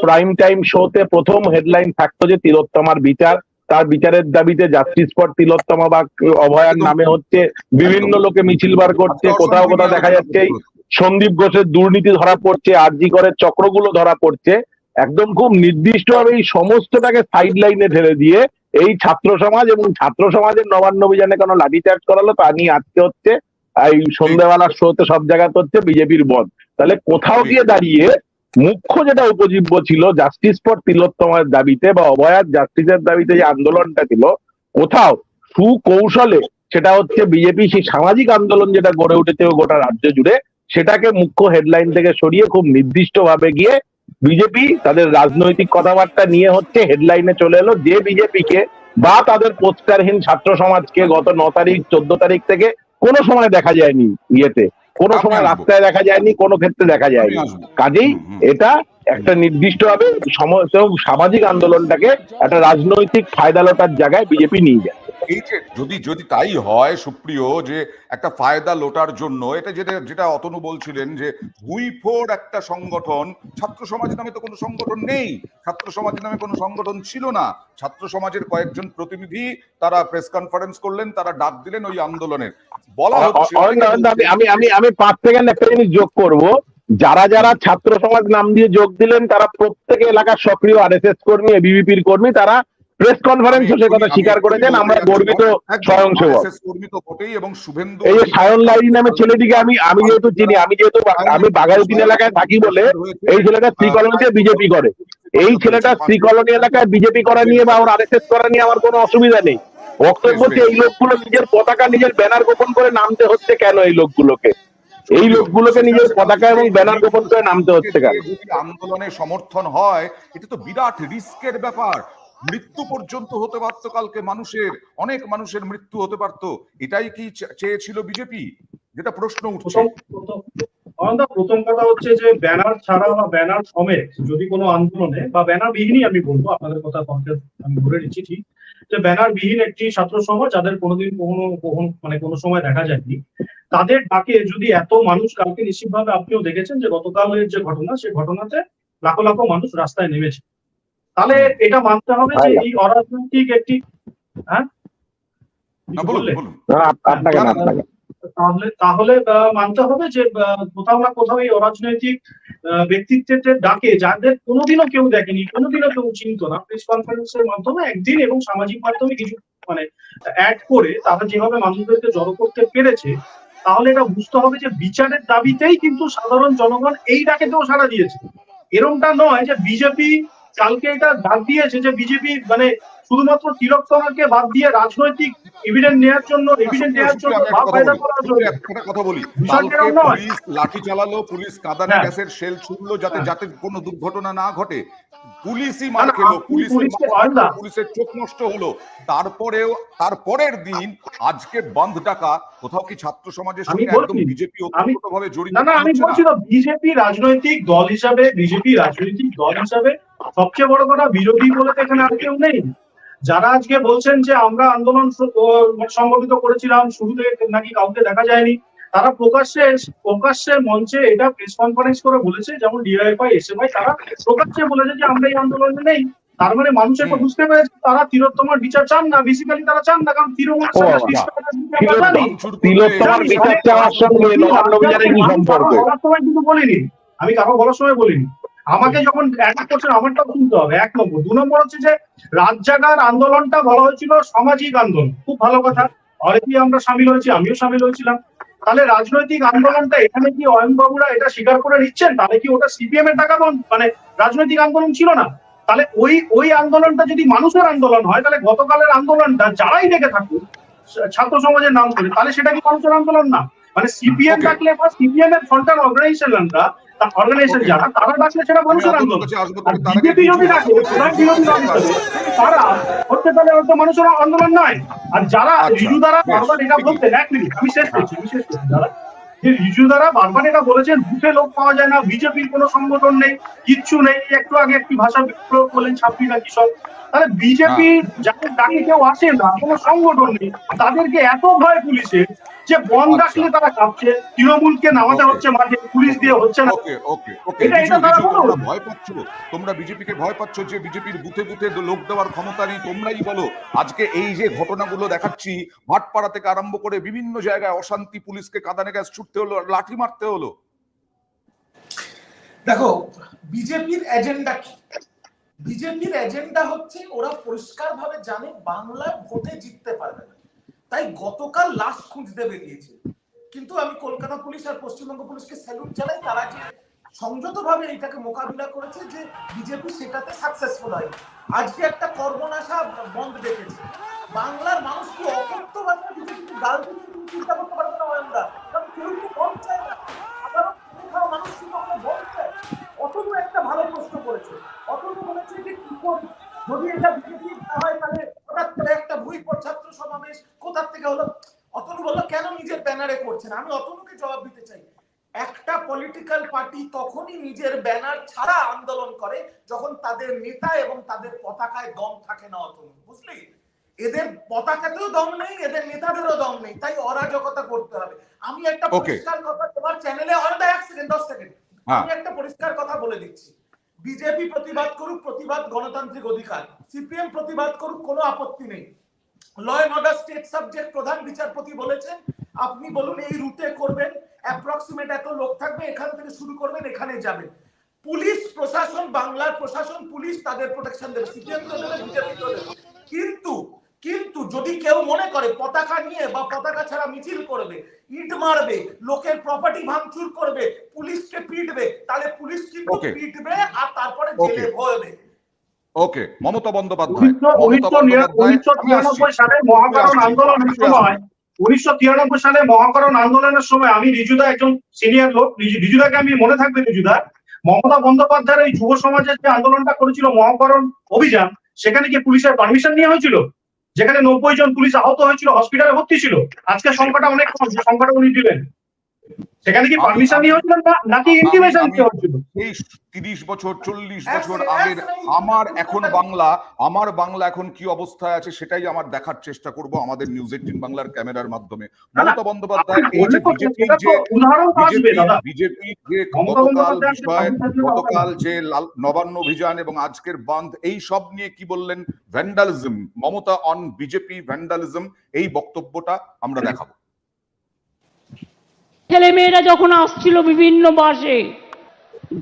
Prime time শোতে প্রথম headline থাকতো যে তিলোত্তমার বিচার, তার বিচারের দাবিতে জাস্টিস ফর তিলোত্তমা বা অভয়ার নামে হচ্ছে বিভিন্ন লোকে মিছিল বার করছে, কোথাও কোথাও দেখা যাচ্ছে সন্দীপ ঘোষের দুর্নীতি ধরা পড়ছে, আরজি করের চক্রগুলো ধরা পড়ছে। একদম খুব নির্দিষ্টভাবে এই সমস্তটাকে সাইড লাইনে ঠেলে দিয়ে এই ছাত্র সমাজ এবং ছাত্র সমাজের নবান্ন অভিযানে কেন লাঠিচার্জ করালো তা নিয়ে আজকে হচ্ছে এই সন্ধ্যাবেলার শোতে সব জায়গাতে হচ্ছে বিজেপির বধ। তাহলে কোথাও গিয়ে দাঁড়িয়ে মুখ্য যেটা উপজীব্য ছিল জাস্টিস ফর তিলোত্তমার দাবিতে বা অভয়ার জাস্টিসের দাবিতে যে আন্দোলনটা ছিল, কোথাও সুকৌশলে সেটা হচ্ছে বিজেপি সেই সামাজিক আন্দোলন যেটা গড়ে উঠেছে গোটা রাজ্য জুড়ে, সেটাকে মুখ্য হেডলাইন থেকে সরিয়ে খুব নির্দিষ্ট ভাবে গিয়ে বিজেপি তাদের রাজনৈতিক কথাবার্তা নিয়ে হচ্ছে হেডলাইনে চলে এলো, যে বিজেপিকে বা তাদের পোস্টারহীন ছাত্র সমাজকে গত 9 তারিখ 14 তারিখ থেকে কোনো সময় দেখা যায়নি ইয়েতে, কোনো সময় রাস্তায় দেখা যায়নি, কোনো ক্ষেত্রে দেখা যায়নি। কাজেই এটা একটা নির্দিষ্টভাবে সামাজিক আন্দোলনটাকে একটা রাজনৈতিক ফায়দা লোটার জায়গায় বিজেপি নিয়ে যায়। এই যে যদি তাই হয় সুপ্রিয়, যে একটা ফায়দা লোটার জন্য, এটা যেটা অতনু বলছিলেন যে ভুইফোড় একটা সংগঠন, ছাত্র সমাজ নামে তো কোনো সংগঠন নেই, ছাত্র সমাজ নামে কোনো সংগঠন ছিল না, ছাত্র সমাজের কয়েকজন প্রতিনিধি তারা প্রেস কনফারেন্স করলেন, তারা ডাক দিলেন ওই আন্দোলনের। বলা হচ্ছে আমি 5 সেকেন্ড একটা জিনিস যোগ করব, যারা যারা ছাত্র সমাজ নাম দিয়ে যোগ দিলেন তারা প্রত্যেকে এলাকার সক্রিয় আরএসএস কর্মী, এবিভিপির কর্মী, তারা প্রেস কনফারেন্সে সে কথা স্বীকার করেছেন। আমরা গর্বিত স্বয়ংসেবক। এই সায়ন লাইরি নামে ছেলেটিকে আমি যেহেতু চিনি, আমি বাঘাযতীন এলাকায় থাকি বলে, এই ছেলেটা শ্রী কলোনিতে বিজেপি করে। এই ছেলেটা শ্রী কলোনি এলাকায় বিজেপি করা নিয়ে বা ওর আরএসএস করা নিয়ে আমার কোনো অসুবিধা নেই। বক্তব্য হচ্ছে এই লোকগুলো নিজের পতাকা নিজের ব্যানার গোপন করে নামতে হচ্ছে কেন? এই লোকগুলোকে নিজের পতাকা এবং ব্যানার গোপন করে নামতে হচ্ছে কেন? আন্দোলনের সমর্থন হয়, এটা তো বিরাট রিস্কের ব্যাপার। মৃত্যু পর্যন্ত হতে পারতো, কালকে অনেক মানুষের মৃত্যু হতে পারতো। এটাই কি চেয়েছিল বিজেপি? যেটা প্রশ্ন উঠছে। প্রথম কথা হচ্ছে যে ব্যানার ছাড়া বা ব্যানার সমেত যদি কোনো আন্দোলনে, বা ব্যানার বিহীনই আমি বলবো, আপনাদের কথা আমি বলে দিচ্ছি ঠিক, যে ব্যানার বিহীন একটি ছাত্র সমাজ যাদের কোনোদিন কোনো সময় দেখা যায়নি, তাদের ডাকে যদি এত মানুষ, কালকে নিশ্চিতভাবে আপনিও দেখেছেন যে গতকালের যে ঘটনা, সেই ঘটনাতে লাখো লাখো মানুষ রাস্তায় নেমেছে, তাহলে এটা মানতে হবে যে এই অরাজনৈতিক একটি তাহলে মানতে হবে যে কোথাও না কোথাও এই অরাজনৈতিক ব্যক্তিত্বের ডাকে, যাদের কোনোদিনও কেউ দেখেনি, কোনোদিনও কেউ চিনত না, প্রেস কনফারেন্সের মাধ্যমে একদিন এবং সামাজিক মাধ্যমে কিছু অ্যাড করে তারা যেভাবে মানুষদেরকে জড়ো করতে পেরেছে, তাহলে এটা বুঝতে হবে যে বিচারের দাবিতেই কিন্তু সাধারণ জনগণ এই ডাকেতেও সাড়া দিয়েছে। এরকমটা নয় যে বিজেপি কালকে এটা বাদ দিয়েছে, যে বিজেপি শুধুমাত্র তিলোত্তমাকে বাদ দিয়ে রাজনৈতিক এভিডেন্স নেওয়ার জন্য কথা বলি। পুলিশ লাঠি চালালো, পুলিশ কাঁদানে গ্যাসের শেল ছুড়লো যাতে কোনো দুর্ঘটনা না ঘটে, পুলিশই মার খেলো, পুলিশের চোখ নষ্ট হলো। তারপরের দিন আজকে বন্ধ ডাকা, কোথাও কি ছাত্র সমাজের সঙ্গে একদম বিজেপি ওতপ্রোতভাবে জড়িত? না, আমি বলছি না, বিজেপি রাজনৈতিক দল হিসাবে সবচেয়ে বড় কথা, বিরোধী বলে এখানে আর কেউ নেই। যারা আজকে বলছেন যে আমরা আন্দোলন সংগঠিত করেছিলাম, শুরুতে নাকি কাউকে দেখা যায়নি, তারা প্রকাশ্যে মঞ্চে এটা প্রেস কনফারেন্স করে বলেছে, যেমন ডিওয়াইফআই, এসএফআই, তারা প্রকাশ্যে বলেছে যে আমরা এই আন্দোলনে নেই। তার মানে মানুষ একটা বুঝতে পেরেছে তারা তিলোত্তমার বিচার চান না, বেসিক্যালি তারা চান না, কারণ কিন্তু বলিনি, আমি কারো বলার সময় বলিনি। আমাকে যখন অ্যাটাক করছেন আমারটাও শুনতে হবে, 1 নম্বর। 2 নম্বর হচ্ছে যে রাত জাগার আন্দোলনটা বলা হয়েছিল সামাজিক আন্দোলন, খুব ভালো কথা, অনেকেই আমরা সামিল হয়েছি, আমিও সামিল হয়েছিলাম। তাহলে রাজনৈতিক আন্দোলনটা এখানে কি অয়নবাবুরা এটা স্বীকার করে নিচ্ছেন? তাহলে কি ওটা সিপিএম এর টাকা রাজনৈতিক আন্দোলন ছিল না? তাহলে ওই আন্দোলনটা যদি মানুষের আন্দোলন হয়, তাহলে গতকালের আন্দোলনটা যারাই ডেকে থাকুক ছাত্র সমাজের নাম করে, তাহলে সেটা কি মানুষের আন্দোলন না? সিপিএম ডাকলে বা সিপিএম এর ফ্রন্টাল অর্গানাইজেশন যারা, তারা ডাকলে সেটা মানুষের আন্দোলন। বিজেপি যদি ডাকে তারা হচ্ছে, তাহলে হয়তো মানুষের আন্দোলন নয়। আর যারা রিজু দ্বারা বারবার এটা বলতেন, 1 মিনিট আমি শেষ করছি, যারা রিজু দ্বারা বারবার এটা বলেছেন বুথে লোক পাওয়া যায় না, বিজেপির কোনো সংগঠন নেই, কিচ্ছু নেই, একটু আগে একটি ভাষা প্রয়োগ করলেন, ছাত্রী নাকি সব, তাহলে বিজেপি যাদের ডাকে কেউ আসে না, কোনো সংগঠন নেই, তাদেরকে এত ভয় পুলিশের যে বন ডাকলে তারা কাঁপছে, তৃণমূলকে নামাতে হচ্ছে মাঠে, পুলিশ দিয়ে হচ্ছে না। ওকে ওকে ওকে এটা রিজু তারা রিজু বলো। তোমরা ভয় পাচ্ছ, তোমরা বিজেপিকে ভয় পাচ্ছ যে বিজেপির বুথে বুথে লোক দেওয়ার ক্ষমতা নেই। তোমরাই বলো আজকে এই যে ঘটনাগুলো দেখাচ্ছি, ভাটপাড়া থেকে আরম্ভ করে বিভিন্ন জায়গায় অশান্তি, পুলিশকে কাঁদানে গ্যাস ছুটতে হলো, লাঠি মারতে হলো। দেখো বিজেপির এজেন্ডা কি? বিজেপির এজেন্ডা হচ্ছে ওরা পরিষ্কার ভাবে জানে বাংলায় ভোটে জিততে পারবে না, তাই গতকাল লাশ খুঁজতে বেরিয়েছে। কিন্তু আমি কলকাতা পুলিশ আর পশ্চিমবঙ্গ পুলিশকে স্যালুট জানাই, তারা যে সংযত ভাবে এটাকে মোকাবিলা করেছে, যে বিজেপি সেটাতে সাকসেসফুল হয়। আজকে একটা কর্মনাশা বন্ধ দেখেছে। বাংলার মানুষ কি অকথ্য ভাষায় বিজেপিকে গাল দিচ্ছে চিন্তা করতে পারবে না আমরা, কারণ কেউ তো বন্ধ চায় না। আবারও মানুষ কিন্তু আমরা বন্ধ চায়। অতনু একটা ভালো প্রশ্ন করেছে, অতনু বলেছে যে কি করি যদি এটা বিজেপি না হয়, তাহলে হঠাৎ করে একটা ভুইপোর ছাত্র সমাবেশ কোথা থেকে হলো। অতনু বললো কেন নিজের ব্যানারে করছেন। আমি অতনুকে জবাব দিতে চাই, একটা পলিটিক্যাল পার্টি তখনই নিজের ব্যানার ছাড়া আন্দোলন করে যখন তাদের নেতা এবং তাদের পতাকায় দম থাকে না। অতনু বুঝলি, এদের পতাকাতেও দম নেই, এদের নেতাদেরও দম নেই, তাই অরাজকতা করতে হবে। আমি একটা পরিষ্কার কথা তোমার চ্যানেলে 10 সেকেন্ড আমি একটা পরিষ্কার কথা বলে দিচ্ছি, বিজেপি প্রতিবাদ করুক, প্রতিবাদ গণতান্ত্রিক অধিকার, সিপিএম প্রতিবাদ করুক, কোনো আপত্তি নেই। Law and order state subject, প্রধান বিচারপতি বলেছেন আপনি বলুন এই রুটে করবেন, অ্যাপ্রক্সিমেট এত লোক থাকবে, এখান থেকে শুরু করবেন, এখানে যাবেন। পুলিশ প্রশাসন, বাংলার প্রশাসন পুলিশ তাদের প্রোটেকশন দেবে, সিপিএম তো দেবে, বিজেপি তো দেবে। কিন্তু যদি কেউ মনে করে পতাকা নিয়ে বা পতাকা ছাড়া মিছিল করবে, ইট মারবে, লোকের প্রপার্টি ভাঙচুর করবে, পুলিশকে পিটবে, তাহলে পুলিশ কিন্তু পিটবে আর তারপরে জেলে ভরবে। ওকে মমতা বন্দ্যোপাধ্যায় 1993 সালে মহাকরণ আন্দোলনের সময় 1993 সালে মহাকরণ আন্দোলনের সময় আমি রিজুদা একজন সিনিয়র লোক, রিজুদাকে আমি মনে থাকবে, রিজুদা মমতা বন্দ্যোপাধ্যায়ের এই যুব সমাজের যে আন্দোলনটা করেছিল মহাকরণ অভিযান, সেখানে কি পুলিশের পারমিশন নেওয়া হয়েছিল? যেখানে 90 জন পুলিশ আহত হয়েছিল, হসপিটালে ভর্তি ছিল। আজকে সংখ্যাটা অনেক কম, যে সংখ্যাটা উনি দিলেন, সেখানে কি পারমিশন নিয়ে হয়েছিল নাকি ইন্টিমেশন দিয়ে হয়েছিল? এই 30 বছর 40 বছর আগের আমার বাংলা এখন কি অবস্থায় আছে সেটাই আমার দেখার চেষ্টা করব আমাদের নিউজ 18 বাংলার ক্যামেরার মাধ্যমে। মমতা বন্দ্যোপাধ্যায় এই যে বিজেপি যে গতকাল যে নবান্ন অভিযান এবং আজকের বন্ধ, এই সব নিয়ে কি বললেন? Vandalism, Mamata on BJP vandalism, এই বক্তব্যটা আমরা দেখাবো। ছেলেমেয়েরা যখন আসছিল বিভিন্ন বাসে,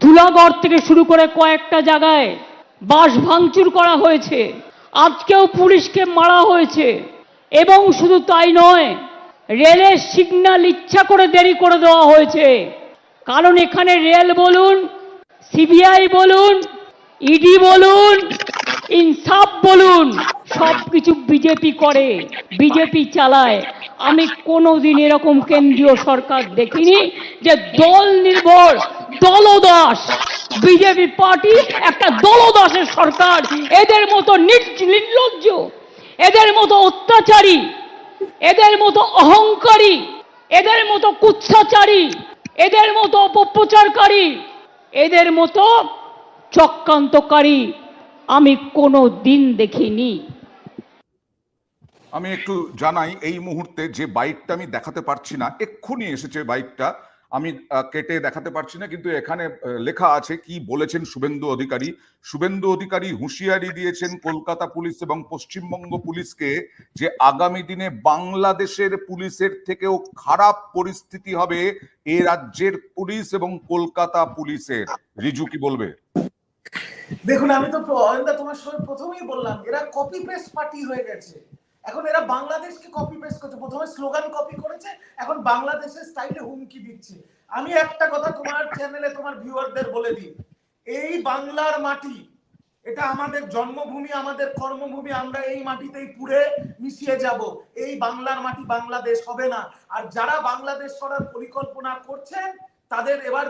ধুলাগড় থেকে শুরু করে কয়েকটা জায়গায় বাস ভাঙচুর করা হয়েছে, আজকেও পুলিশকে মারা হয়েছে। এবং শুধু তাই নয়, রেলের সিগন্যাল ইচ্ছা করে দেরি করে দেওয়া হয়েছে, কারণ এখানে রেল বলুন, সিবিআই বলুন, ইডি বলুন, ইনসাফ বলুন, সবকিছু বিজেপি করে, বিজেপি চালায়। আমি কোনোদিন এরকম কেন্দ্রীয় সরকার দেখিনি যে দল নির্ভর দলদাস। বিজেপি পার্টি একটা দলদাসের সরকার। এদের মতো নির্লজ্জ, এদের মতো অত্যাচারী, এদের মতো অহংকারী, এদের মতো কুৎসাচারী, এদের মতো অপপ্রচারকারী, এদের মতো চক্রান্তকারী আমি কোনো দিন দেখিনি। আমি একটু জানাই, এই মুহূর্তে যে বাইকটা আমি দেখাতে পারছি না, এক্ষুনি এসেছে বাইকটা, আমি কেটে দেখাতে পারছি না, কিন্তু এখানে লেখা আছে কি বলেছেন শুভেন্দু অধিকারী। শুভেন্দু অধিকারী হুঁশিয়ারি দিয়েছেন কলকাতা পুলিশ এবং পশ্চিমবঙ্গ পুলিশকে যে আগামী দিনে বাংলাদেশের পুলিশের থেকেও খারাপ পরিস্থিতি হবে এ রাজ্যের পুলিশ এবং কলকাতা পুলিশের। রিজু কি বলবে? দেখুন, আমি তো তোমার সঙ্গে প্রথমেই বললাম, এরা কপি পেস্ট পার্টি হয়ে গেছে। এখন এরা বাংলাদেশকে কপি পেস্ট করছে, প্রথমে স্লোগান কপি করেছে, এখন বাংলাদেশের স্টাইলে হুমকি দিচ্ছে। আমি একটা কথা তোমার চ্যানেলে তোমার ভিউয়ারদের বলে দিই, এই বাংলার মাটি, এটা আমাদের জন্মভূমি, আমাদের কর্মভূমি, আমরা এই মাটিতেই পুড়ে মিশিয়ে যাব। এই বাংলার মাটি বাংলাদেশ হবে না। আর যারা বাংলাদেশ করার পরিকল্পনা করছেন তাদের এবার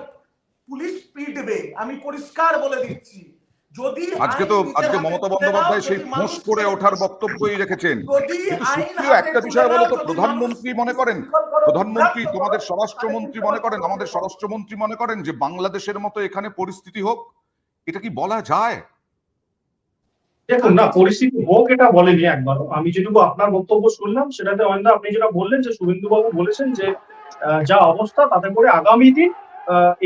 পুলিশ পিটবে, আমি পরিষ্কার বলে দিচ্ছি। যদি আজকে মমতা বন্দ্যোপাধ্যায় সেই ফোঁস করে ওঠার বক্তব্যই রেখেছেন, কিন্তু সুপ্রিয় একটা বিষয় বলো তো, প্রধানমন্ত্রী মনে করেন, প্রধানমন্ত্রী তোমাদের স্বরাষ্ট্রমন্ত্রী মনে করেন, আমাদের স্বরাষ্ট্রমন্ত্রী মনে করেন যে বাংলাদেশের মতো এখানে পরিস্থিতি হোক? এটা কি বলা যায়? দেখুন না, পরিস্থিতি হোক এটা বলেনি একবারও। আমি যেটুকু আপনার বক্তব্য শুনলাম সেটাতে অয়ন্দা আপনি যেটা বললেন যে শুভেন্দু বাবু বলেছেন যে যা অবস্থা তাতে করে আগামী দিন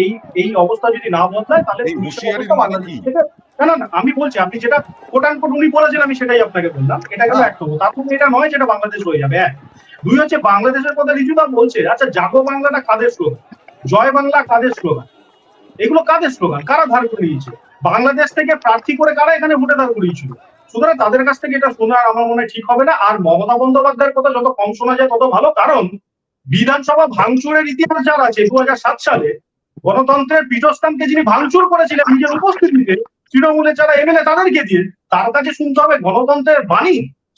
এই এই অবস্থা যদি না বদলায় তাহলে এই পুলিশের হুঁশিয়ারির অবস্থা মানে বাংলাদেশ কি? থেকে। না না না, আমি বলছি আপনি যেটা কোটান কোট উনি বলেছেন আমি সেটাই আপনাকে বললাম। এটা গেল হ্যাঁ। এক নম্বর। তার মানে এটা নয় যেটা বাংলাদেশ হয়ে যাবে। এক, দুই হচ্ছে বাংলাদেশের কথা রিজুদা বলছে, আচ্ছা জাগো বাংলাটা কাদের স্লোগান, জয় বাংলা কাদের স্লোগান, এগুলো কাদের স্লোগান, কারা ধার করে নিয়েছে, বাংলাদেশ থেকে প্রার্থী করে কারা এখানে ভোটে দাঁড় করিয়েছিল। সুতরাং তাদের কাছ থেকে এটা শোনা আমার মনে হয় ঠিক হবে না। আর মমতা বন্দ্যোপাধ্যায়ের কথা যত কম শোনা যায় তত ভালো, কারণ বিধানসভা ভাঙচুরের ইতিহাস যার আছে 2007 সালে গণতন্ত্রের পীঠস্থানকে যিনি ভাঙচুর করেছিলেন নিজের উপস্থিতিতে তৃণমূলের যারা এমএলএ তাদেরকে দিয়ে, তার কাছে শুনতে হবে গণতন্ত্রের বাণী,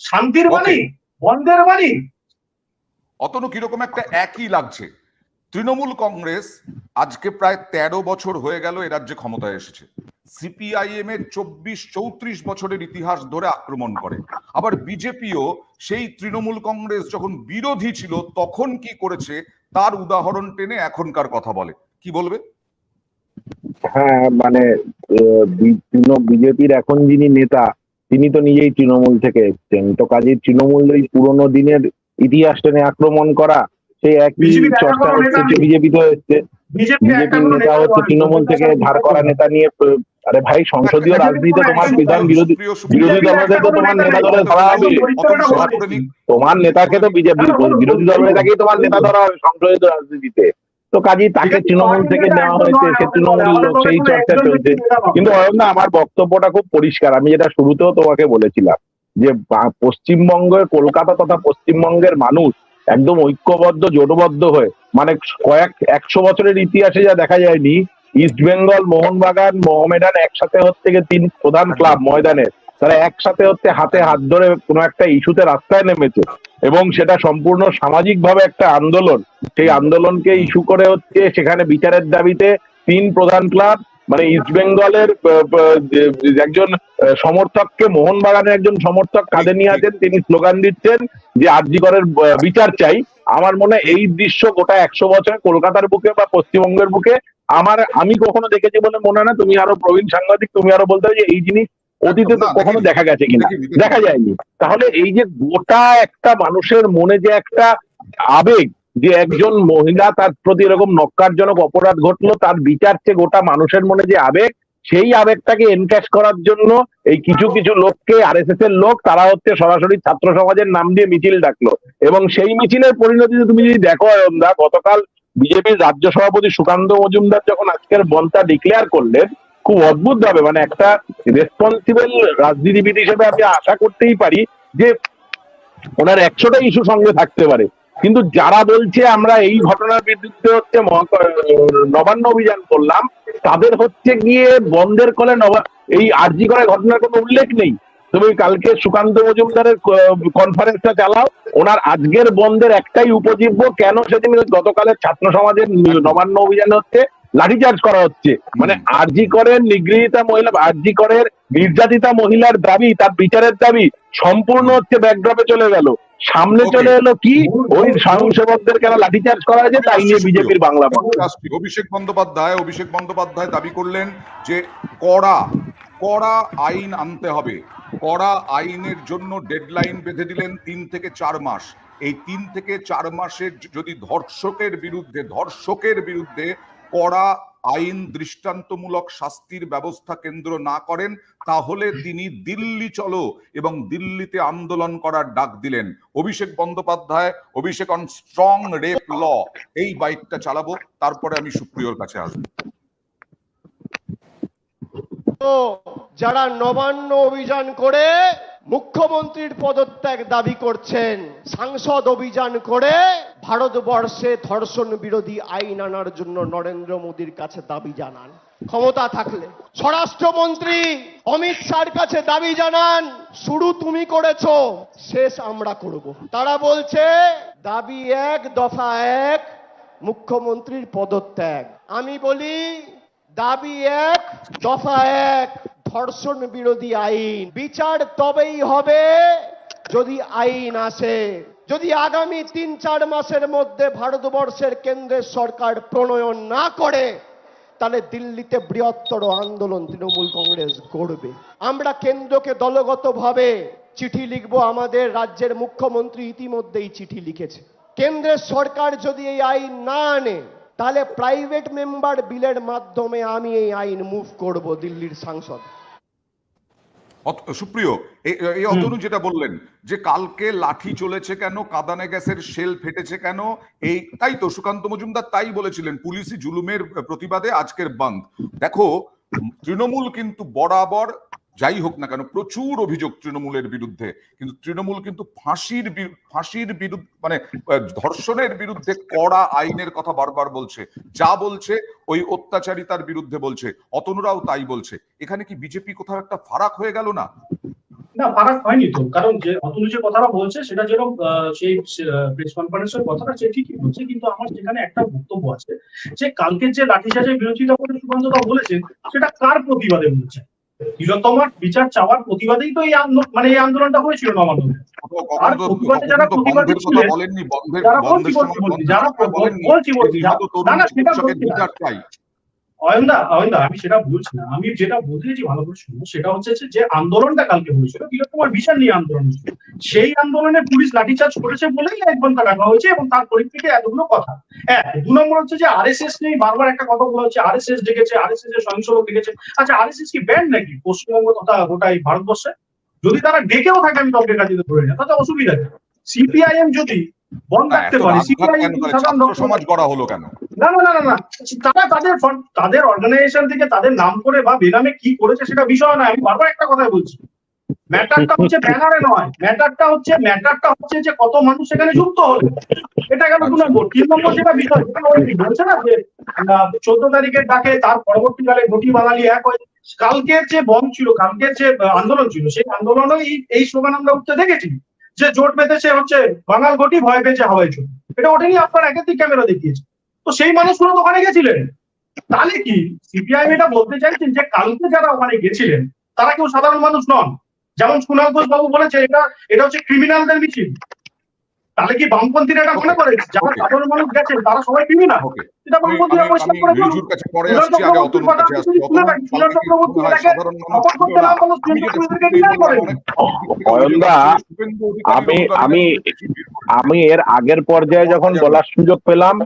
শান্তির বাণী, বন্ধের বাণী। অতনু কিরকম একটা একই লাগছে। তৃণমূল কংগ্রেস আজকে প্রায় 13 বছর হয়ে গেল এ রাজ্যে ক্ষমতায় এসেছে। সিপিআইএম এর 24-34 বছরের ইতিহাস ধরে আক্রমণ করে। আবার বিজেপিও সেই তৃণমূল কংগ্রেস যখন বিরোধী ছিল তখন কি করেছে তার উদাহরণ টেনে এখনকার কথা বলে। কি বলবে? হ্যাঁ মানে বিজেপির এখন যিনি নেতা তিনি তো নিজেই তৃণমূল থেকে এসছেন, তো কাজেই তৃণমূল এই পুরোনো দিনের ইতিহাস টেনে আক্রমণ করা সেই একই বিজেপির একটা চর্চা কোনো নেতা হচ্ছে যে নেই, বিজেপি তো এসছে, বিজেপির একটা বিজেপির কোনো নেতা নেতা হচ্ছে তৃণমূল থেকে ধার করা নেতা নিয়ে আরে ভাই সংসদীয় রাজনীতিতে তোমার বিধান বিরোধী বিরোধী দলনেতা তো তোমার নেতা ধরে ধরা হবে। তোমার নেতাকে তো বিজেপি বিরোধী দল নেতাকেই তোমার নেতা ধরা হবে সংসদীয় রাজনীতিতে। তো কাজেই তাকে তৃণমূল থেকে নেওয়া হয়েছে, সে তৃণমূলের লোক, সেই চর্চা চলছে। কিন্তু অয়ন, আমার বক্তব্যটা খুব পরিষ্কার। আমি যেটা শুরুতেও তোমাকে বলেছিলাম যে পশ্চিমবঙ্গের কলকাতা তথা পশ্চিমবঙ্গের মানুষ একদম ঐক্যবদ্ধ জোটবদ্ধ হয়ে মানে 100 বছরের ইতিহাসে যা দেখা যায়নি, ইস্ট বেঙ্গল, মোহনবাগান, মোহামেডান একসাথে হচ্ছে গিয়ে 3 প্রধান ক্লাব ময়দানে তারা একসাথে হচ্ছে হাতে হাত ধরে কোনো একটা ইস্যুতে রাস্তায় নেমেছে এবং সেটা সম্পূর্ণ সামাজিক ভাবে একটা আন্দোলন। সেই আন্দোলনকে ইস্যু করে হচ্ছে সেখানে বিচারের দাবিতে 3 প্রধান ক্লাব মানে ইস্ট বেঙ্গলের একজন সমর্থককে মোহনবাগানের একজন সমর্থক কাঁধে নিয়ে আছেন, তিনি স্লোগান দিচ্ছেন যে আরজি করের বিচার চাই। আমার মনে হয় এই দৃশ্য গোটা 100 বছরে কলকাতার বুকে বা পশ্চিমবঙ্গের বুকে আমি কখনো দেখেছি বলে মনে হয় না। তুমি আরো প্রবীণ সাংবাদিক, তুমি আরো বলতে হবে যে এই জিনিস অতীতে তো কখনো দেখা গেছে কিনা, দেখা যায়নি। তাহলে এই যে গোটা একটা মানুষের মনে যে একটা আবেগ যে একজন মহিলা তার প্রতি এরকম নক্কারজনক অপরাধ ঘটলো, তার বিচার চেয়ে গোটা মানুষের মনে যে আবেগ, সেই আবেগটাকে এনক্যাশ করার জন্য এই কিছু কিছু লোককে আরএসএস এর লোক তারা হচ্ছে সরাসরি ছাত্র সমাজের নাম দিয়ে মিছিল ডাকলো এবং সেই মিছিলের পরিণতিতে তুমি যদি দেখো অয়নদা, গতকাল বিজেপির রাজ্য সভাপতি সুকান্ত মজুমদার যখন আজকের বনটা ডিক্লেয়ার করলেন খুব অদ্ভুত ভাবে, মানে একটা রেসপন্সিবল রাজনীতিবিদ হিসেবে আমি আশা করতেই পারি যে ওনার 100টা ইস্যু সঙ্গে থাকতে পারে, কিন্তু যারা বলছে আমরা এই ঘটনার বিরুদ্ধে হচ্ছে নবান্ন অভিযান করলাম, তাদের হচ্ছে গিয়ে বন্ধের কলে এই আরজি করার ঘটনার কোনো উল্লেখ নেই। তুমি কালকে সুকান্ত মজুমদারের কনফারেন্সটা চালাও, ওনার আজকের বন্ধের একটাই উপজীব্য, কেন সেদিন গতকালের ছাত্র সমাজের নবান্ন অভিযান হচ্ছে লাঠিচার্জ করা হচ্ছে। মানে আরজি করের নিগৃহীতা মহিলা, আরজি করের নির্যাতিতা মহিলার দাবি, তার বিচারের দাবি সম্পূর্ণ হচ্ছে ব্যাকড্রপে চলে গেল। সামনে চলে এলো কি ওই স্বয়ংসেবকদের কেন লাঠিচার্জ করা হয়েছে তাই নিয়ে বিজেপির বাংলা বন্ধ। অভিষেক বন্দ্যোপাধ্যায় দাবি করলেন যে কড়া কড়া আইন আনতে হবে। কড়া আইনের জন্য ডেডলাইন বেঁধে দিলেন 3 থেকে 4 মাস। এই 3 থেকে 4 মাসের যদি ধর্ষকের বিরুদ্ধে কড়া আইন, দৃষ্টান্তমূলক শাস্তির ব্যবস্থা কেন্দ্র না করেন তাহলে তিনি দিল্লি চলো এবং দিল্লিতে আন্দোলন করার ডাক দিলেন। অভিষেক বন্দ্যোপাধ্যায়, অভিষেক অন স্ট্রং রেপ ল, এই বাইকটা চালাবো, তারপরে আমি সুপ্রিয়র কাছে আসবো। যারা নবান্ন অভিযান করে মুখ্যমন্ত্রীর পদত্যাগ দাবি করছেন, সাংসদ অভিযান করে ভারতবর্ষে ধর্ষণ বিরোধী আইন আনার জন্য নরেন্দ্র মোদীর কাছে দাবি জানান। ক্ষমতা থাকলে স্বরাষ্ট্রমন্ত্রী অমিত শাহর কাছে দাবি জানান, শুরু তুমি করেছো, শেষ আমরা করব। তারা বলছে দাবি 1 দফা 1 মুখ্যমন্ত্রীর পদত্যাগ। আমি বলি দাবি 1 দফা 1 ধর্ষণ বিরোধী আইন। বিচার তবেই হবে যদি আইন আসে। যদি আগামী 3-4 মাসের মধ্যে ভারতবর্ষের কেন্দ্রের সরকার প্রণয়ন না করে তাহলে দিল্লিতে বৃহত্তর আন্দোলন তৃণমূল কংগ্রেস গড়বে। আমরা কেন্দ্রকে দলগতভাবে চিঠি লিখব, আমাদের রাজ্যের মুখ্যমন্ত্রী ইতিমধ্যেই চিঠি লিখেছে। কেন্দ্রের সরকার যদি এই আইন না আনে তাহলে প্রাইভেট মেম্বার বিলের মাধ্যমে আমি এই আইন মুভ করব দিল্লির সাংসদ। সুপ্রিয়, এই অতনু যেটা বললেন যে কালকে লাঠি চলেছে কেন, কাঁদানে গ্যাসের শেল ফেটেছে কেন, এই তাই তো সুকান্ত মজুমদার তাই বলেছিলেন, পুলিশি জুলুমের প্রতিবাদে আজকের বন্ধ। দেখো, তৃণমূল কিন্তু বরাবর যাই হোক না কেন প্রচুর অভিযোগ তৃণমূলের বিরুদ্ধে, কিন্তু তৃণমূল কিন্তু ফাঁসির বিরুদ্ধে মানে ধর্ষণের বিরুদ্ধে কড়া আইনের কথা বারবার বলছে, যা বলছে ওই অত্যাচারিতার বিরুদ্ধে বলছে। অতনুরাও তাই বলছে। এখানে কি বিজেপি কোথাও একটা ফারাক হয়ে গেল না? না, ফারাক হয়নি তো, কারণ যে অতনু যে কথাটা বলছে সেটা যেরকম সেই প্রেস কনফারেন্সের কথাটা সে ঠিকই বলছে, কিন্তু আমার সেখানে একটা বক্তব্য আছে যে কালকে যে লাঠিচার্জের বিরোধিতা করে সুকান্তদা বলেছেন সেটা কার প্রতিবাদে বলছে? তিলোত্তমার বিচার চাওয়ার প্রতিবাদেই তো এই এই আন্দোলনটা হয়েছিল নবান্নে। আর প্রতিবাদে যারা প্রতিবাদী ছিলেন, যারা বলছি না না সেটা অয়নদা আমি সেটা বলছি না, আমি যেটা বলতে চাইছি ভালো করে শুনো, সেটা হচ্ছে যে আন্দোলনটা কালকে হয়েছিল তিলোত্তমার বিচার নিয়ে আন্দোলন হয়েছিল, সেই আন্দোলনে পুলিশ লাঠিচার্জ করেছে বলেই 1 ঘন্টা রাখা হয়েছে এবং তার পরিপ্রেক্ষিতে এতগুলো কথা। 2 নম্বর হচ্ছে যে আরএসএস নিয়ে বারবার একটা কথা বলা হচ্ছে, আরএসএস ডেকেছে, আরএসএস এর সহিংস লোক ডেকেছে। আচ্ছা, আরএসএস কি ব্যান্ড নাকি পশ্চিমবঙ্গ তথা গোটাই ভারতবর্ষে? যদি তারা ডেকেও থাকে আমি তর্কের কাছে ধরে না, তাতে অসুবিধা কি? সিপিআইএম যদি বন্ধ রাখতে পারে, সিপিআইএম সমাজ গড়া হলো কেন? না না না না, তারা তাদের অর্গানাইজেশন থেকে তাদের নাম করে বা বেনামে কি করেছে সেটা বিষয় নয়। আমি বারবার একটা কথা বলছি, ম্যাটারটা হচ্ছে ব্যানারে নয়, ম্যাটারটা হচ্ছে যে কত মানুষ সেখানে যুক্ত হলো। এটা গেল 2 নম্বর। 3 নম্বর যেটা বিষয় বলছে না যে 14 তারিখের ডাকে তার পরবর্তীকালে ঘটি বাঙালি এক হয়ে, কালকের যে বন্ধ ছিল, কালকের যে আন্দোলন ছিল, সেই আন্দোলনে এই স্লোগান আমরা উঠতে দেখেছি যে জোট বেঁধেছে হচ্ছে বাঙাল ঘটি, ভয় পেয়েছে হাওয়াই চোট। এটা ওঠেনি, আপনার একাধিক ক্যামেরা দেখিয়েছে। তো সেই মানুষগুলো তো ওখানে গেছিলেন। তাহলে কি সিপিআইএম এটা বলতে চাইছেন যে কালকে যারা ওখানে গেছিলেন তারা কেউ সাধারণ মানুষ নন? যেমন কুণাল ঘোষ বাবু বলেছে এটা হচ্ছে ক্রিমিনালদের মিছিল। তাহলে কি বামপন্থীরা এটা মনে করে যারা সাধারণ মানুষ গেছেন তারা সবাই ক্রিমিনাল? এটা বামপন্থীরা পরিষ্কার করে বলুন। আমি এর আগের পর্যায়ে যখন বলার সুযোগ পেলাম,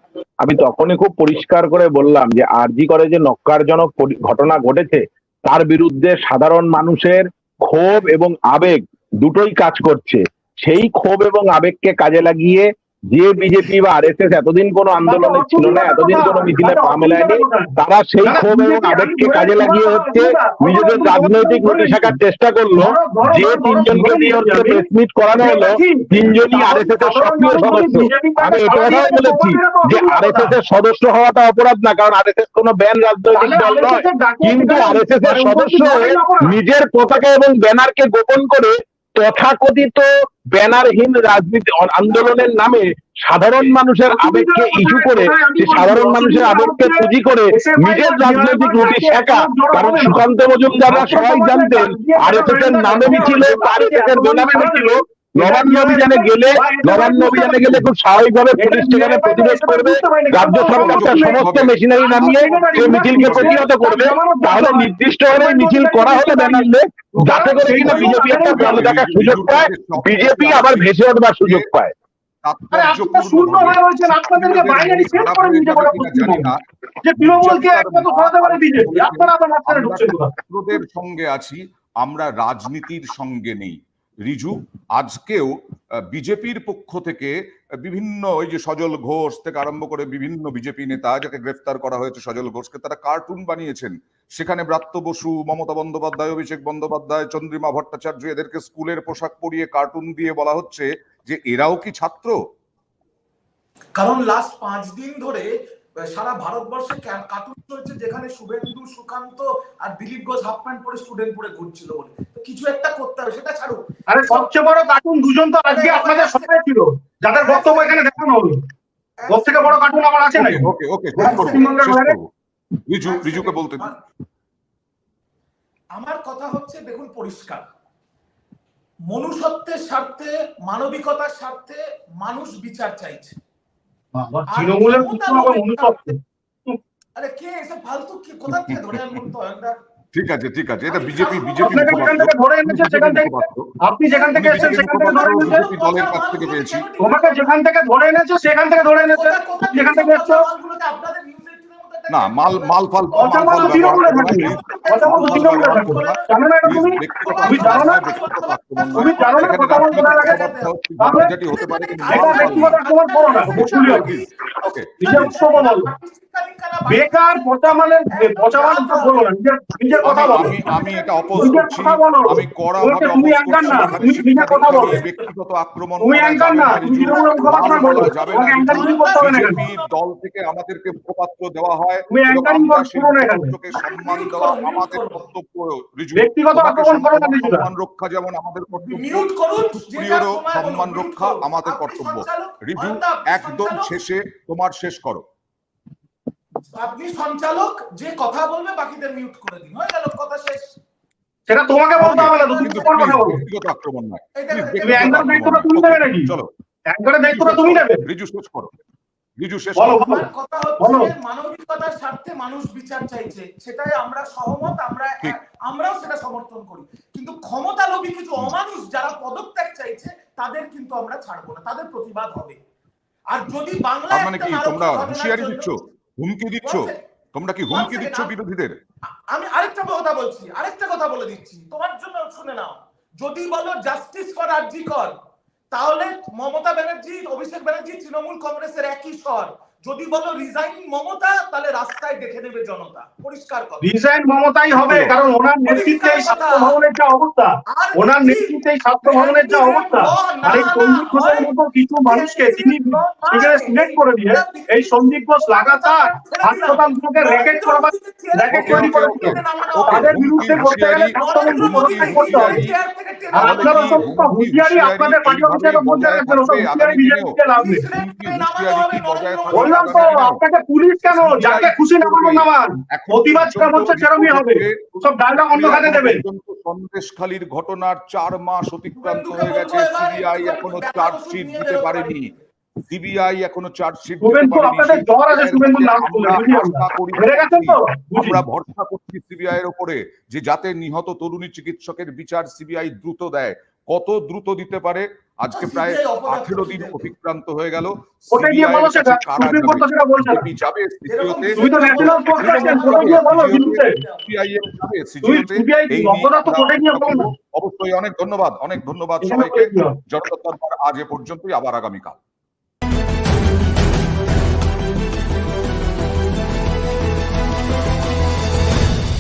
আমি তখনই খুব পরিষ্কার করে বললাম যে আরজি করে যে নক্কারজনক ঘটনা ঘটেছে তার বিরুদ্ধে সাধারণ মানুষের ক্ষোভ এবং আবেগ দুটোই কাজ করছে। সেই ক্ষোভ এবং আবেগকে কাজে লাগিয়ে যে বিজেপি বা আরএসএস এতদিন কোনো আন্দোলনে ছিল না, এতদিন কোনো মিছিলে পা মেলায়নি, তারা সেই ক্ষোভ এবং আবেগকে কাজে লাগিয়ে হচ্ছে নিজেদের রাজনৈতিক নতি শাখার চেষ্টা করলো। যে 3 জনকে দিয়ে হচ্ছে প্রেস মিট করানো হলো, 3 জনই আরএসএস এর সক্রিয় সদস্য। আমি এটা কথাও বলেছি যে আরএসএস এর সদস্য হওয়াটা অপরাধ না, কারণ আরএসএস কোনো ব্যান রাজনৈতিক দল নয়, কিন্তু আরএসএস এর সদস্য হয়ে নিজের পতাকা এবং ব্যানারকে গোপন করে তথাকথিত ব্যানারহীন রাজনীতি আন্দোলনের নামে সাধারণ মানুষের আবেগকে ইস্যু করে, সাধারণ মানুষের আবেগকে পুঁজি করে নিজের রাজনৈতিক নতি শেখা। কারণ সুকান্ত মজুমদাররা সবাই জানতেন আরএসএস এর নামে মিছিল, আরএসএস এর বেনামে মিছিল। নবান্ন অভিযানে গেলে খুব স্বাভাবিকভাবে পুলিশ সেখানে প্রতিরোধ করবে, রাজ্য সরকার তার সমস্ত মেশিনারি নামিয়ে সেই মিছিলকে প্রতিহত করবে। তাহলে নির্দিষ্টভাবে মিছিল করা হলে ব্যানার নিয়ে, যাতে করে কিনা বিজেপি একটা ভালো দেখার সুযোগ পায়, বিজেপি আবার ভেসে উঠবার সুযোগ পায়। সঙ্গে আছি, আমরা রাজনীতির সঙ্গে নেই। রিজু, আজকেও বিজেপির পক্ষ থেকে বিভিন্ন ওই যে সজল ঘোষ থেকে আরম্ভ করে বিভিন্ন বিজেপি নেতা যাকে গ্রেফতার করা হয়েছে, সজল ঘোষকে, তারা কার্টুন বানিয়েছেন। সেখানে ব্রাত্য বসু, মমতা বন্দ্যোপাধ্যায়, অভিষেক বন্দ্যোপাধ্যায়, চন্দ্রিমা ভট্টাচার্য, এদেরকে স্কুলের পোশাক পরিয়ে কার্টুন দিয়ে বলা হচ্ছে যে এরাও কি ছাত্র? কারণ লাস্ট 5 দিন ধরে সারা ভারতবর্ষে কার্টুন চলছে যেখানে শুভেন্দু, সুকান্ত আর দিলীপ ঘোষ হাফ প্যান্ট পরে স্টুডেন্ট পরে ঘুরছিল বলে। তো কিছু একটা করতে হবে, সেটা ছাড়ো। আরে সবচেয়ে বড় কার্টুন দুজন তো আজকে আপনাদের সবাই ছিল, যাদের বক্তব্য এখানে দেখানো হলো। ওর থেকে বড় কার্টুন আমার আছে নাকি? ওকে রিজুকে বলতে দিন। আমার কথা হচ্ছে, দেখুন পরিষ্কার, মনুষ্যত্বের স্বার্থে, মানবিকতার স্বার্থে মানুষ বিচার চাইছে। তৃণমূলের মনুষ্যত্ব আরে কে এসব ফালতু কি কোথা থেকে ধরে আনবো তো আমরা? ঠিক আছে এটা আমি বিজেপি কারণ আপনাকে যেখান থেকে ধরে এনেছে সেখান থেকে আপনি যেখান থেকে এসেছেন সেখান থেকে ধরে এনেছে। বিজেপি দলের কাছ থেকে পেয়েছি। তোমাকে যেখান থেকে ধরে এনেছে সেখান থেকে ধরে এনেছে, যেখান থেকে এসছো। আপনাদের নিউজ এইটিনের মধ্যে একটা না মাল ফাল কথা বলো তৃণমূলে থাকবে, কথা বলো তৃণমূলে থাকবে। জানো না এটা তুমি? তুমি জানো না? তুমি জানো না কথা বলতে না লাগে? তাহলে হতে পারে এটা ব্যক্তিগত আক্রমণ করো না, বকুলিও। নিজের বক্তব্য বলো। বেকার পচা মানে বলো না, নিজের কথা বলো। আমি এটা অপোজ নিজের করছি, কথা বলো। আমি কড়া বলছে ভাবে তুমি অপোজ অ্যাঙ্কার করছি। না, এখানে তুমি নিজের কথা বলো। ব্যক্তিগত আক্রমণ তুমি করা অ্যাঙ্কার যাবে না, না, তুমি রিজু। তৃণমূলের মুখপাত্র মাল বলো। বলা যাবে না, তোমাকে অ্যাঙ্কারিং রিজু। করতে হবে না এখানে। বিজেপি দল থেকে আমাদেরকে মুখপাত্র দেওয়া হয় তুমি এবং অ্যাঙ্কারিং আমরা সেই করো না এখানে। মুখপাত্রকে সম্মান দেওয়া আমাদের কর্তব্য, রিজু। ব্যক্তিগত তোমাকে আক্রমণ করো না, রিজুদা। সম্মান রক্ষা যেমন আমাদের কর্তব্য, মিউট করুন, যে যার প্রিয়রও সময় সম্মান বলুন, রক্ষা মিউট করুন। আমাদের আপনি কর্তব্য। সঞ্চালক, রিজু, অয়নদা, আপনি একদম সঞ্চালক। শেষে তোমার শেষ করো। আপনি সঞ্চালক, যে কথা বলবে বাকিদের মিউট করে দিন, হয়ে গেল, কথা শেষ। সেটা তোমাকে বলতে হবে না, তুমি কিন্তু তোমার কথা বলো। ব্যক্তিগত আক্রমণ নয়। তুমি অ্যাঙ্কারের দায়িত্বটা তুমি নেবে নাকি? চলো অ্যাঙ্কারের দায়িত্বটা তুমি নেবে। রিজু শেষ করো, রিজু শেষ বলো, করো। বলো। আমার কথা বলো। হচ্ছে মানবিকতার স্বার্থে মানুষ বিচার চাইছে, সেটাই আমরা সহমত, ঠিক। আমরাও সেটা সমর্থন করি। কিন্তু ক্ষমতালোভী কিছু অমানুষ যারা পদত্যাগ চাইছে তাদের কিন্তু আমরা ছাড়বো না, তাদের প্রতিবাদ হবে। আর যদি বাংলা তার মানে কি তোমরা হুঁশিয়ারি দিচ্ছ, হুমকি দিচ্ছ? তোমরা কি হুমকি দিচ্ছ বিরোধীদের? আমি আরেকটা কথা বলছি, আরেকটা কথা বলে দিচ্ছি তোমার জন্য, শুনে নাও। যদি বলো জাস্টিস ফর আরজি কর, তাহলে মমতা ব্যানার্জি, অভিষেক ব্যানার্জি তৃণমূল কংগ্রেসের একই স্বর। যদি বলো রিজাইন মমতা, তাহলে রাস্তায় দেখে নেবে জনতা, পরিষ্কার কথা। রিজাইন মমতাই হবে, কারণ ওনার নেতৃত্বে এই স্বাস্থ্য ভবনের যা অবস্থা, ওনার নেতৃত্বে এই স্বাস্থ্য ভবনের যা অবস্থা, আর এই সন্দীপ ঘোষের মতো কিছু মানুষকে তিনি সেখানে সিলেক্ট করে দিয়ে এই সন্দীপ ঘোষ লাগাতার হাসপাতালগুলোকে র্যাকেট করবার, র্যাকেট তৈরি করে দিচ্ছে। তাদের বিরুদ্ধে করতে গেলে স্বাস্থ্যমন্ত্রী পদত্যাগ করতে হবে। আর আপনারা সমস্ত হুঁশিয়ারি আপনাদের পার্টি অফিসের মধ্যে রাখবেন, ওসব হুঁশিয়ারি বিজেপিকে লাভ নেই। বললাম তো, আপনাকে পুলিশ কেন, যাকে খুশি নামানো নামান, প্রতিবাদ যেরকম হচ্ছে সেরকমই হবে, সব ডায়লগ অন্য খাতে দেবেন। সন্দেশখালীর ঘটনার 4 মাস অতিক্রান্ত হয়ে গেছে, সিবিআই এখনো চার্জশিট দিতে পারেনি। সিবিআই এখনো চার্জশিট দিতে শুভেন্দু, পারেনি। আপনাদের জ্বর আছে, শুভেন্দু নাম শুনলে, বুঝি আমরা। হেরে গেছেন তো? বুঝি। আমরা ভরসা করছি সিবিআই এর উপরে যে যাতে নিহত তরুণী চিকিৎসকের বিচার সিবিআই দ্রুত দেয়। কত দ্রুত দিতে পারে? আজকে প্রায় 18 দিন অতিক্রান্ত হয়ে গেল। কোর্টে গিয়ে বলো সেটা, সুপ্রিম কোর্ট তো সেটা বলছে না। যাবে সিজিওতে, তুমি তো ন্যাশনাল কোর্ট আছেন, কোর্টে গিয়ে বলো দিল্লিতে। সিবিআই এর যাবে তুমি সিজিওতে। সিবিআই এই নবদা তো কোর্টে গিয়ে বলো না। অবশ্যই অনেক ধন্যবাদ এখানে সবাইকে। বলে দিও। জনতার দরবার আজ এ পর্যন্তই, আবার আগামীকাল।